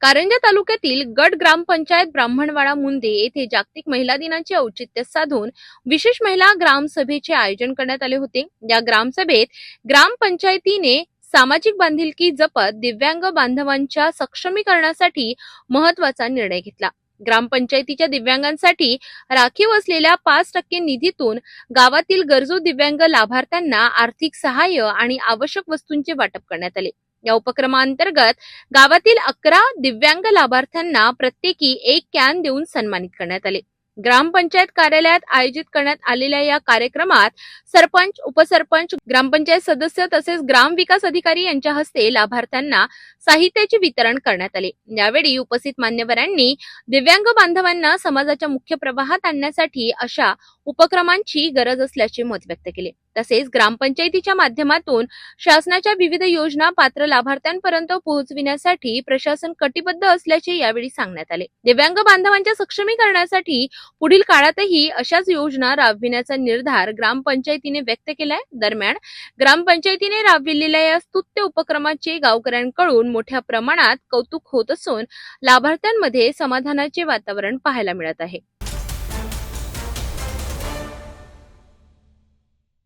कारंजा तालुक्यातील गट ग्रामपंचायत ब्राह्मणवाडा मुंदे येथे जागतिक महिला दिनाचे औचित्य साधून विशेष महिला ग्रामसभेचे आयोजन करण्यात आले होते। या ग्रामसभेत ग्रामपंचायतीने सामाजिक बांधिलकी जपत दिव्यांग बांधवांच्या सक्षमीकरणासाठी महत्त्वाचा निर्णय घेतला। ग्रामपंचायतीच्या दिव्यांगांसाठी राखीव असलेल्या 5% निधीतून गावातील गरजू दिव्यांग लाभार्थ्यांना आर्थिक सहाय्य आणि आवश्यक वस्तूंचे वाटप करण्यात आले। या उपक्रमांतर्गत गावातील 11 दिव्यांग लाभार्थ्यांना प्रत्येकी 1 कॅन देऊन सन्मानित करण्यात आले। ग्रामपंचायत कार्यालयात आयोजित करण्यात आलेल्या या कार्यक्रमात सरपंच, उपसरपंच, ग्रामपंचायत सदस्य तसेच ग्रामविकास अधिकारी यांच्या हस्ते लाभार्थ्यांना साहित्याचे वितरण करण्यात आले। यावेळी उपस्थित मान्यवरांनी दिव्यांग बांधवांना समाजाच्या मुख्य प्रवाहात आणण्यासाठी अशा उपक्रमांची गरज असल्याचे मत व्यक्त केले। तसेच ग्रामपंचायतीच्या माध्यमातून शासनाच्या विविध योजना पात्र लाभार्थ्यांपर्यंत पोहोचविण्यासाठी प्रशासन कटिबद्ध असल्याचे यावेळी सांगण्यात आले। दिव्यांग बांधवांच्या सक्षमीकरणासाठी पुढील काळातही अशाच योजना राबविण्याचा निर्धार ग्रामपंचायतीने व्यक्त केलाय। दरम्यान ग्रामपंचायतीने राबविलेल्या या स्तुत्य उपक्रमाचे गावकऱ्यांकडून मोठ्या प्रमाणात कौतुक होत असून लाभार्थ्यांमध्ये समाधानाचे वातावरण पाहायला मिळत आहे।